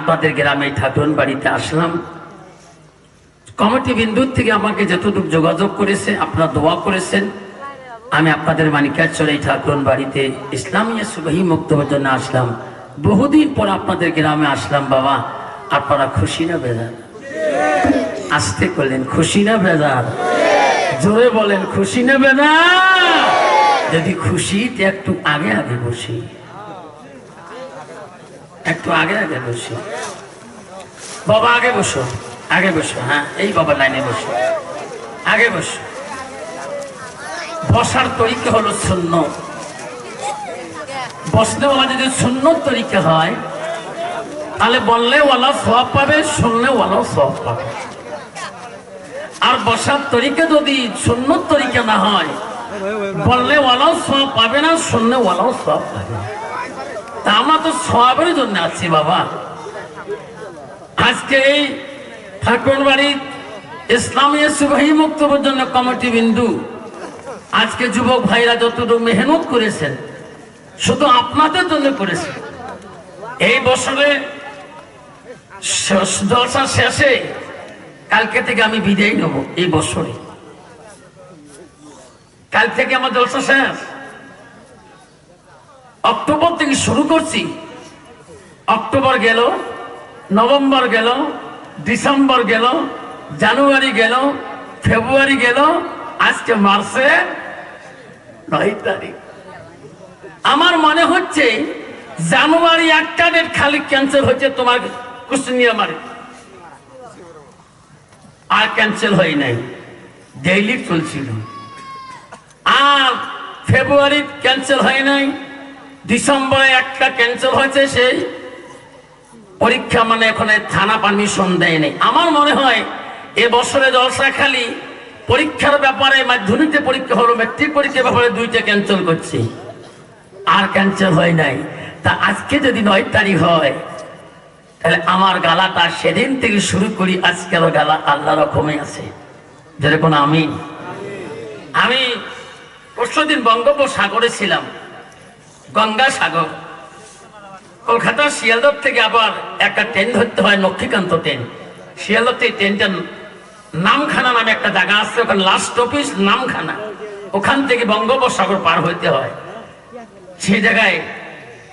আপনাদের গ্রামে ঠাকুরন বাড়িতে আসলাম। কমিটি বিন্দুর থেকে আমাকে যতটুকু যোগাযোগ করেছে, আপনারা দোয়া করেছেন, আমি আপনাদের মানিকারচর এই ঠাকুরন বাড়িতে ইসলামিয়া সুবহি মুক্তবের জন্য আসলাম। বহুদিন পর আপনাদের গ্রামে আসলাম। বাবা, আপনারা খুশি না বেজার? আসতে করলেন, খুশি না বেজার? জোরে বলেন, খুশি না বেজার? যদি খুশি তো একটু আগে আগে বসি, একটু আগে আগে বসি। বাবা আগে বসো, আগে বসো। হ্যাঁ, এই বাবা লাইনে বসো, আগে বসো। বসার তরিকা হলো সুন্নত। বসলে ওলা যদি সুন্নত তরিকা হয় তাহলে বললে ওলা সওয়াব পাবে, শুনলে ওলাও সওয়াব পাবে। আর বসার তরিকা যদি সুন্নত তরিকা না হয়, বললে ওলাও সওয়াব পাবে না, শুনলে ওলাও সওয়াব পাবে। তা আমরা তো সওয়াবের জন্য আছি বাবা। আজকে এই ঠাকুর বাড়ির ইসলামিয়া সুবহি মুক্তবের জন্য কমিটি বিন্দু, আজকে যুবক ভাইরা যতটুকু মেহনত করেছেন শুধু আপনাদের জন্য করেছেন। এই বছরে জলসা শেষে কালকে থেকে আমি বিদায় নেব। এই বছরে কাল থেকে আমার জলসা শেষ। অক্টোবর থেকে শুরু করছি। অক্টোবর গেল, নভেম্বর গেল, ডিসেম্বর গেল, জানুয়ারি গেল, ফেব্রুয়ারি গেল, আজকে মার্চে 9 তারিখ। আমার মনে হচ্ছে জানুয়ারি 1 তারিখ খালি ক্যান্সেল হচ্ছে তোমার কুষ্টিয়ামারে, আর ক্যান্সেল হয় নাই, ডেইলি চলছিল। আর ফেব্রুয়ারি ক্যান্সেল হয় নাই, ডিসেম্বরে একটা ক্যান্সেল হয়েছে, সেই পরীক্ষা মানে ওখানে থানা পারমিশন দেয় নাই। আমার মনে হয় এবছরে জলসা খালি পরীক্ষার ব্যাপারে, মাধ্যমিক পরীক্ষা হলো, ম্যাট্রিক পরীক্ষার ব্যাপারে 2টা ক্যান্সেল করছি, আর ক্যান্সেল হয় নাই। তা আজকে যদি 9 তারিখ হয় তাহলে আমার গালাটা সেদিন থেকে শুরু করি, আজকের গালা আল্লাহ রকমই আছে। যেরকম আমি পরশুদিন বঙ্গোপসাগরে ছিলাম, গঙ্গা সাগর। কলকাতার শিয়ালদহ থেকে আবার একটা ট্রেন ধরতে হয়, লক্ষ্মীকান্ত ট্রেন। শিয়ালদহ থেকে ট্রেনটা নামখানা নামে একটা জায়গা আছে, ওখানে লাস্ট অফিস নামখানা, ওখান থেকে বঙ্গোপসাগর পার হইতে হয়। সেই জায়গায়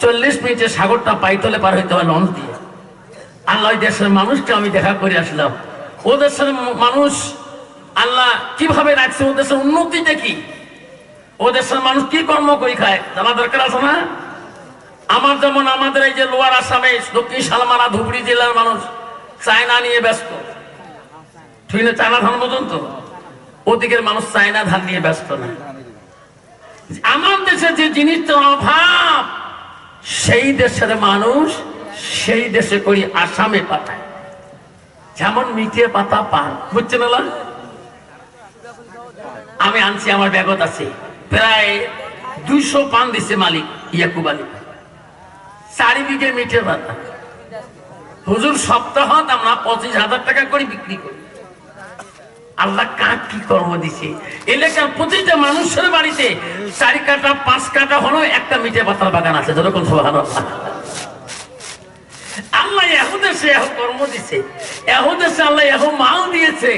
40 মিনিটে সাগরটা পাইতলে পার হইতে হয় লঞ্চ দিয়ে। আল্লাহ দেশের মানুষকে আমি দেখা করে আসলাম। ও দেশের মানুষ আল্লাহ কিভাবে রাখছে, ও দেশের উন্নতিটা কি, ও দেশের মানুষ কি কর্ম করে খায় জানা দরকার আছে না? আমার যেমন আমাদের এই যে লোয়ার আসামে দক্ষিণ শালমারা ধুবড়ি জেলার মানুষ চায়না নিয়ে ব্যস্ত, ঠিক না? চায়না ধান পর্যন্ত ওদিকের মানুষ চায়না ধান নিয়ে ব্যস্ত না। আমার দেশে যে জিনিসটার অভাব, সেই দেশের মানুষ সেই দেশে করি আসামে পাঠায়। যেমন মিঠে পাতা পান, বুঝছেন না? আমি আনছি, আমার ব্যাগত আছে, প্রায় 200 পান দিছে মালিক ইয়াকুব আলী, 4 বিঘে মিঠে পাতা। হুজুর সপ্তাহত আমরা 25,000 টাকা করে বিক্রি করি। আল্লাহ কাক কি কর্ম দিছে, এলাকার প্রতিটা মানুষের বাড়িতে 4 কাঠা 5 কাঠা হলো একটা মিঠে পাতার বাগান আছে। যেরকম সুবহানাল্লাহ। আল্লাহ এহুদেশে এহ কর্ম দিছে, এহুদেশে আল্লাহ এহ মাল দিয়েছে,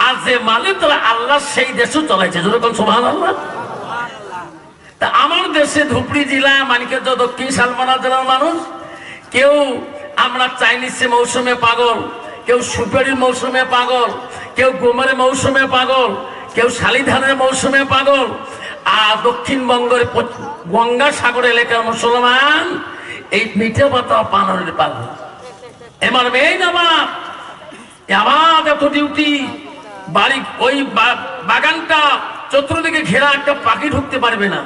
আর যে মালে তোরা আল্লাহ সেই দেশও চলাইছে। যেরকম সুবহানাল্লাহ। তা আমার দেশে ধুবড়ি জেলা, মানিকগঞ্জ দক্ষিণ শালমারা জেলার মানুষ, কেউ আমরা চাইনিজে মৌসুমে পাগল, কেউ সুপারির মৌসুমে পাগল, কেউ গোমের মৌসুমে পাগল, কেউ শালি ধানের মৌসুমে পাগল। আর দক্ষিণবঙ্গের গঙ্গা সাগর এলাকার মুসলমান এই মিঠে পাতা পানের পাগল। আমার মেয়ে আমার এত ডিউটি, বাড়ি ওই বাগানটা চতুর্দিকে ঘেরা, একটা পাখি ঢুকতে পারবে না।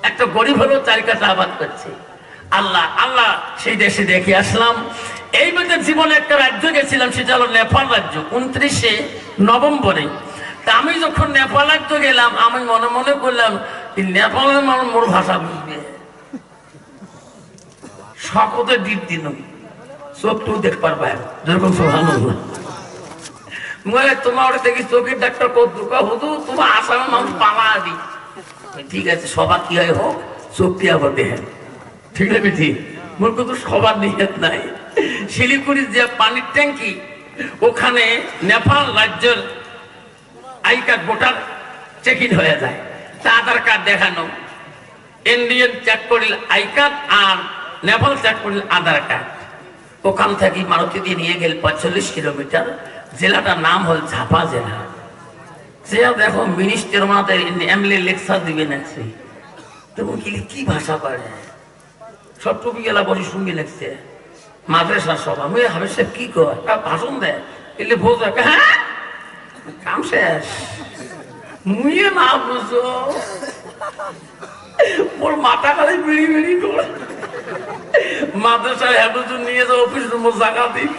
একটা গরিব হলো 4 কাঠা আবাদ করছে। আল্লাহ আল্লাহ সেই দেশে দেখে আসলাম। এই মধ্যে জীবনে একটা রাজ্য গেছিলাম, সেটা হলো নেপাল রাজ্য, 29শে নভেম্বরে। তা আমি যখন নেপাল রাজ্য গেলাম, আমি মনে মনে করলাম নেপালের মানুষ মোর ভাষা বুঝবে, সকতে দ্বীপ দিন চোখ টু দেখ পারবে। যেরকম সুবহানাল্লাহ। তোমার দেখি চোখের ডাক্তার কদ্দুকা হতো, তোমার আসামের মানুষ পালা দি, ঠিক আছে সবার কি হয় হোক, চোখ কি আবার দেখেন, ঠিক আছে ঠিক। মোর কিন্তু সবার নিয়ত নাই। শিলিগুড়ির যে পানির ট্যাঙ্কি ওখানে নেপাল রাজ্যের I card voter check in হয়ে যায়, তা আধার কার্ড দেখানো, ইন্ডিয়ান চেক করিল আই কার্ড আর নেপাল চেক করিল আধার কার্ড। ওখান থেকে মারুতি দিয়ে নিয়ে গেল 45 কিলোমিটার, জেলাটার নাম হল ঝাপা জেলা। সে দেখো মিনিস্টার মাদের এমএলএ লেকচার দিবে নাকি, তখন কি ভাষা পারে, সব টুপি গেলা বসে শুনবি লাগছে মাদ্রাসার সব। আমি হাবে সাহেব কি কয় ভাষণ দেয়, এলে বোঝ হ্যাঁ কাম শেষ, মুইয়ে না বুঝো ওর মাথা খালি বিড়ি বিড়ি করে মাদ্রাসায় হেঁটে নিয়ে যাও অফিস জায়গা দিই।